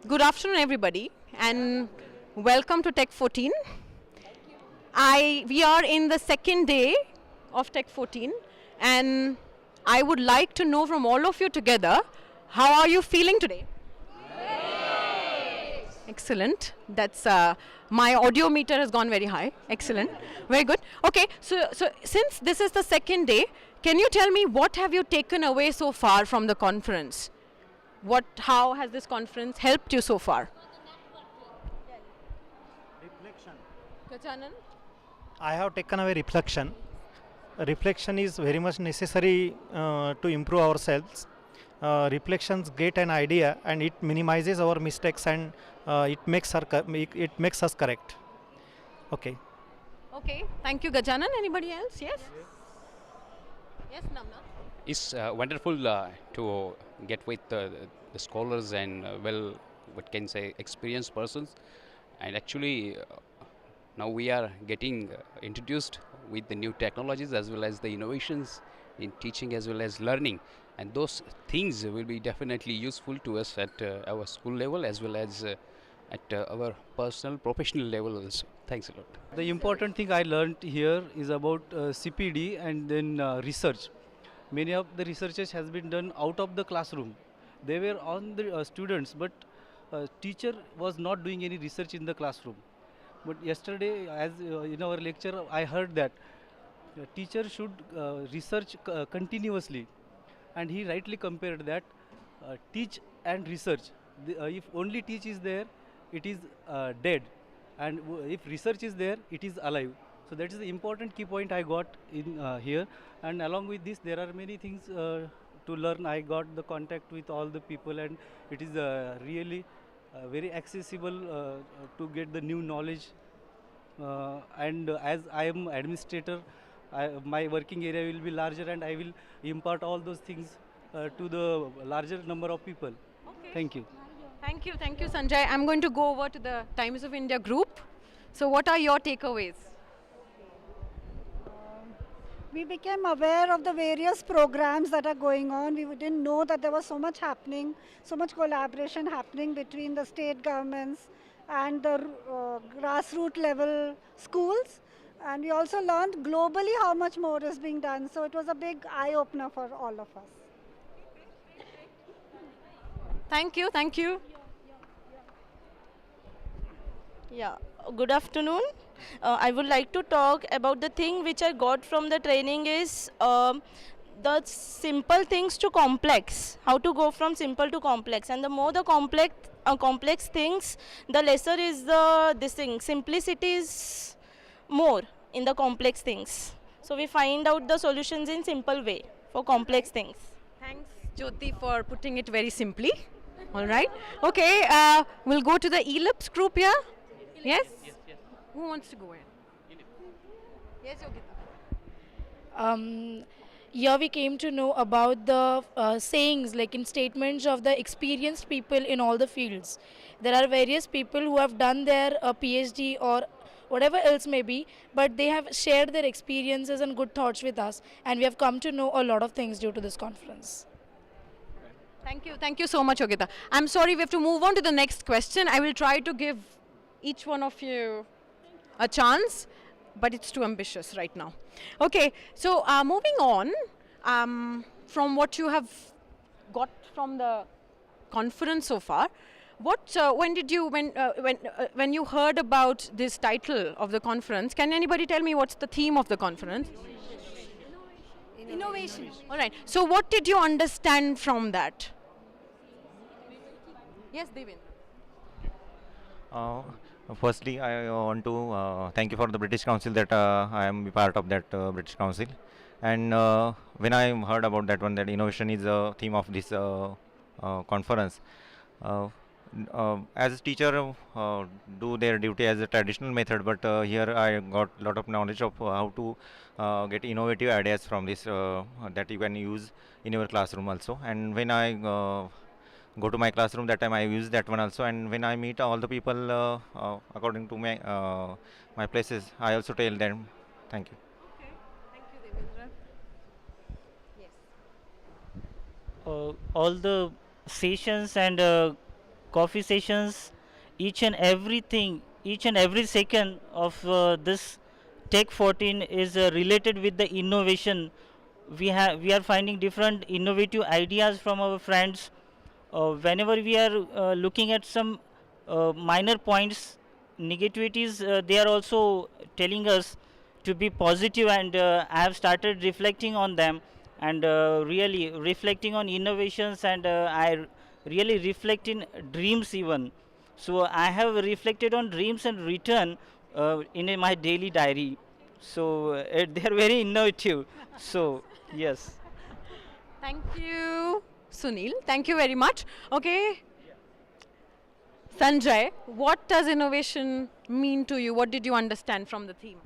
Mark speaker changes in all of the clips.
Speaker 1: Good afternoon, everybody, and welcome to Tech 14. We are in the second day of Tech 14, and I would like to know from all of you together, how are you feeling today? Excellent. That's my audio meter has gone very high. Excellent. Very good. Okay. So since this is the second day, can you tell me what have you taken away so far from the conference? How has this conference helped you so far?
Speaker 2: Reflection.
Speaker 1: Gajanan?
Speaker 2: I have taken away reflection. Reflection is very much necessary to improve ourselves. Reflections get an idea and it minimizes our mistakes and it makes us correct. Okay.
Speaker 1: Okay. Thank you, Gajanan. Anybody else? Yes? Yes, Namna?
Speaker 3: It's wonderful to get with the scholars and what can say, experienced persons. And actually, now we are getting introduced with the new technologies as well as the innovations in teaching as well as learning. And those things will be definitely useful to us at our school level as well as at our personal, professional level also. Thanks a lot.
Speaker 4: The important thing I learned here is about CPD and then research. Many of the researches has been done out of the classroom. They were on the students, but teacher was not doing any research in the classroom. But yesterday, as in our lecture, I heard that teacher should research continuously, and he rightly compared that teach and research. If only teach is there, it is dead, and if research is there, it is alive. So that is the important key point I got in here, and along with this, there are many things to learn. I got the contact with all the people, and it is really very accessible to get the new knowledge. And as I am administrator, my working area will be larger, and I will impart all those things to the larger number of people.
Speaker 1: Okay.
Speaker 4: Thank you.
Speaker 1: Thank you, Sanjay. I'm going to go over to the Times of India group. So, what are your takeaways?
Speaker 5: We became aware of the various programs that are going on. We didn't know that there was so much happening, so much collaboration happening between the state governments and the grassroots level schools. And we also learned globally how much more is being done. So it was a big eye opener for all of us.
Speaker 1: Thank you. Thank you.
Speaker 6: Yeah, good afternoon. I would like to talk about the thing which I got from the training is the simple things to complex. How to go from simple to complex, and the more the complex things, the lesser is the this thing. Simplicity is more in the complex things. So we find out the solutions in simple way for complex things.
Speaker 1: Thanks, Jyoti, for putting it very simply. All right. Okay. We'll go to the ELIPS group here. Yes? Who wants to go in? Yes, Yogita.
Speaker 7: Here we came to know about the sayings, like in statements of the experienced people in all the fields. There are various people who have done their PhD or whatever else may be, but they have shared their experiences and good thoughts with us, and we have come to know a lot of things due to this conference.
Speaker 1: Thank you so much, Yogita. I'm sorry, we have to move on to the next question. I will try to give each one of you a chance, but it's too ambitious right now. Okay, so moving on from what you have got from the conference so far, when you heard about this title of the conference, can anybody tell me what's the theme of the conference?
Speaker 5: Innovation.
Speaker 1: All right. So what did you understand from that? Yes, Devendra.
Speaker 8: Firstly, I want to thank you for the British Council that I am a part of that British Council. And when I heard about that one, that innovation is a theme of this conference. As a teacher, do their duty as a traditional method, but here I got a lot of knowledge of how to get innovative ideas from this that you can use in your classroom also. And when I go to my classroom, that time I use that one also. And when I meet all the people according to my places, I also tell them. Thank you.
Speaker 1: Okay. Thank you, Devendra. Yes.
Speaker 9: All the sessions and coffee sessions, each and everything, each and every second of this Tech 14 is related with the innovation. We are finding different innovative ideas from our friends. Whenever we are looking at some minor points, negativities, they are also telling us to be positive, and I have started reflecting on them, and really reflecting on innovations, and really reflect in dreams even. So I have reflected on dreams and written in my daily diary. So they are very innovative. So yes.
Speaker 1: Thank you, Sunil. Thank you very much. Okay. Sanjay, what does innovation mean to you? What did you understand from the theme?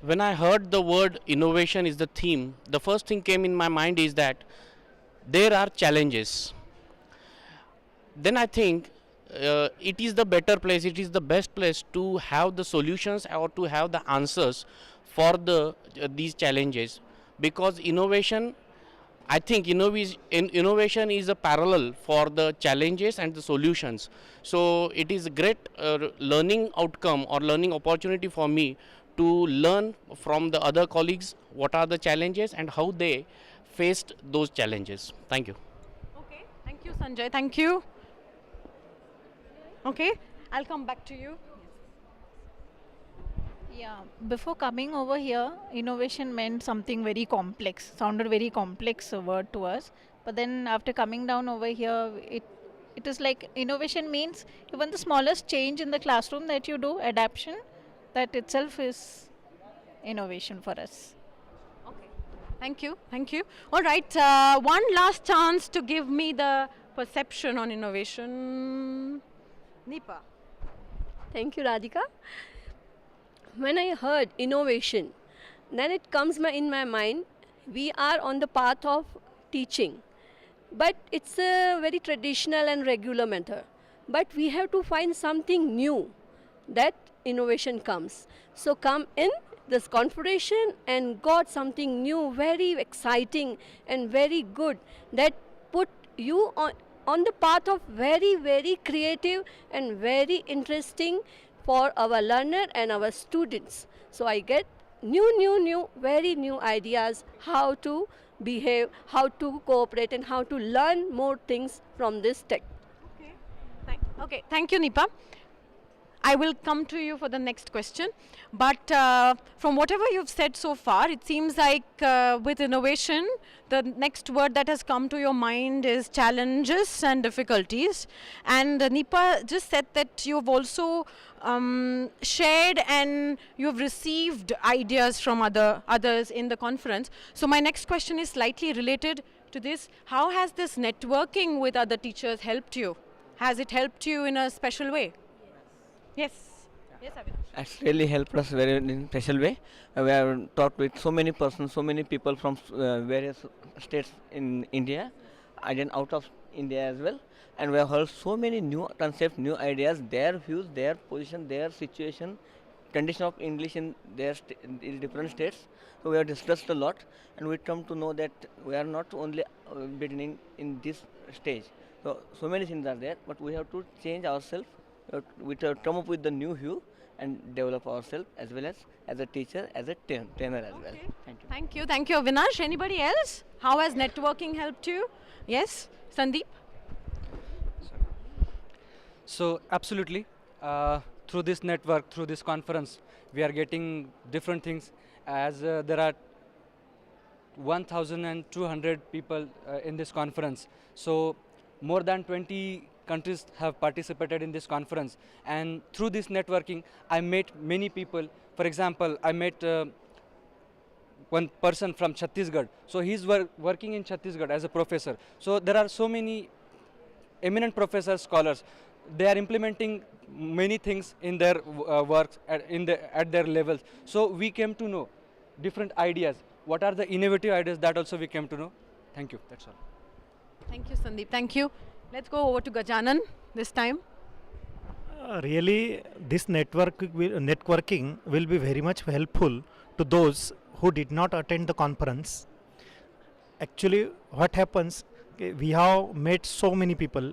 Speaker 10: When I heard the word innovation is the theme, the first thing came in my mind is that there are challenges. Then I think it is the better place, it is the best place to have the solutions or to have the answers for these challenges, because innovation, I think innovation is a parallel for the challenges and the solutions. So it is a great learning outcome or learning opportunity for me to learn from the other colleagues what are the challenges and how they faced those challenges. Thank you.
Speaker 1: Okay. Thank you, Sanjay. Thank you. Okay. I'll come back to you.
Speaker 11: Yeah, before coming over here, innovation meant something very complex, sounded very complex word to us. But then after coming down over here, it is like innovation means even the smallest change in the classroom that you do, adaptation, that itself is innovation for us.
Speaker 1: Okay. Thank you. Thank you. All right. One last chance to give me the perception on innovation. Nipa.
Speaker 12: Thank you, Radhika. When I heard innovation, then it comes in my mind, we are on the path of teaching. But it's a very traditional and regular method. But we have to find something new, that innovation comes. So come in this confederation and got something new, very exciting and very good, that put you on the path of very, very creative and very interesting for our learner and our students. So I get new, very new ideas how to behave, how to cooperate, and how to learn more things from this tech.
Speaker 1: Okay. Thank you, Nipa. I will come to you for the next question. But from whatever you've said so far, it seems like with innovation, the next word that has come to your mind is challenges and difficulties. And Nipa just said that you've also shared and you've received ideas from others in the conference. So my next question is slightly related to this. How has this networking with other teachers helped you? Has it helped you in a special way? Yes. Yes, Avinash.
Speaker 13: It's really helped us very in special way. We have talked with so many persons, so many people from various states in India, and then out of India as well. And we have heard so many new concepts, new ideas, their views, their position, their situation, condition of English in their in different states. So we have discussed a lot, and we come to know that we are not only beginning in this stage. So many things are there, but we have to change ourselves. We have to come up with the new view and develop ourselves as well as a teacher, as a trainer as well. Thank you.
Speaker 1: Thank you. Thank you, Avinash. Anybody else? How has networking helped you? Yes, Sandeep?
Speaker 14: So absolutely, through this network, through this conference, we are getting different things, as there are 1,200 people in this conference. So more than 20 countries have participated in this conference, and through this networking I met many people. For example, I met one person from Chhattisgarh, so he's working in Chhattisgarh as a professor. So there are so many eminent professors, scholars. They are implementing many things in their works at their levels. So we came to know different ideas. What are the innovative ideas, that also we came to know. Thank you, that's all.
Speaker 1: Thank you, Sandeep. Thank you. Let's go over to Gajanan this time.
Speaker 2: Really, this networking will be very much helpful to those who did not attend the conference. Actually, what happens, we have met so many people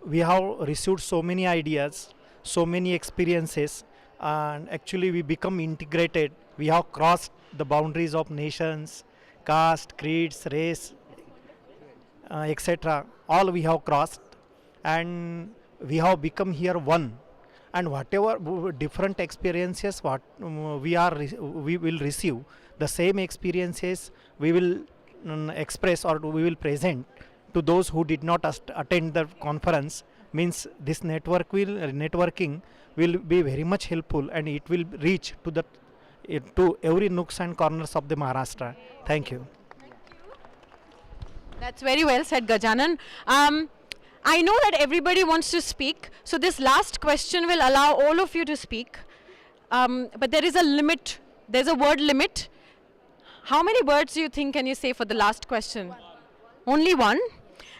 Speaker 2: we have received so many ideas, so many experiences, and actually we become integrated. We have crossed the boundaries of nations, caste, creeds, race, etc. All we have crossed, and we have become here one. And whatever different experiences what we will receive, the same experiences we will express or we will present to those who did not attend the conference. Means this networking will be very much helpful, and it will reach to every nooks and corners of the Maharashtra. Thank you.
Speaker 1: That's very well said, Gajanan. I know that everybody wants to speak, so this last question will allow all of you to speak. But there is a limit. There's a word limit. How many words do you think can you say for the last question? Only one.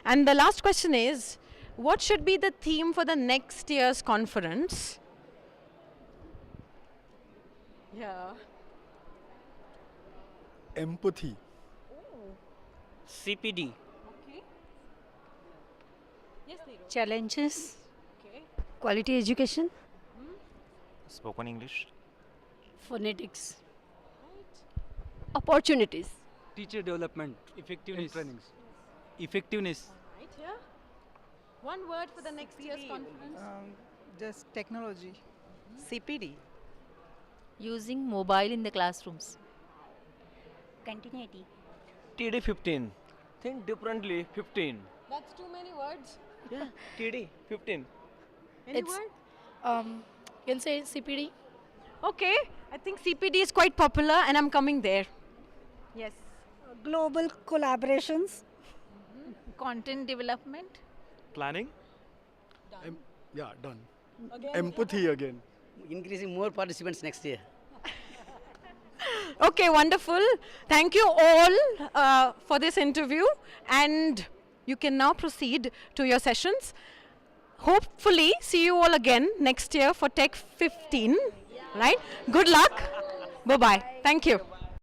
Speaker 1: And the last question is, what should be the theme for the next year's conference? Yeah.
Speaker 15: Empathy.
Speaker 9: CPD.
Speaker 1: Okay. Yes, Neeru.
Speaker 16: Challenges.
Speaker 1: Okay.
Speaker 16: Quality education.
Speaker 8: Spoken English.
Speaker 16: Phonetics.
Speaker 12: Opportunities.
Speaker 14: Teacher development.
Speaker 4: Effectiveness.
Speaker 14: Trainings.
Speaker 4: Effectiveness.
Speaker 1: Right here. One word for the next year's conference.
Speaker 17: Just technology.
Speaker 16: CPD.
Speaker 11: Using mobile in the classrooms.
Speaker 16: Continuity.
Speaker 13: TD 15. Think differently. 15.
Speaker 1: That's too many words.
Speaker 13: Yeah. TD 15.
Speaker 1: Any
Speaker 7: It's-
Speaker 1: word?
Speaker 7: You can say CPD.
Speaker 1: Okay. I think CPD is quite popular, and I'm coming there. Yes.
Speaker 5: Global collaborations.
Speaker 11: Content development.
Speaker 15: Planning. Yeah, done. Empathy again.
Speaker 17: Increasing more participants next year.
Speaker 1: Okay, wonderful. Thank you all for this interview, and you can now proceed to your sessions. Hopefully, see you all again next year for Tech 15. Right? Good luck. Bye-bye. Thank you.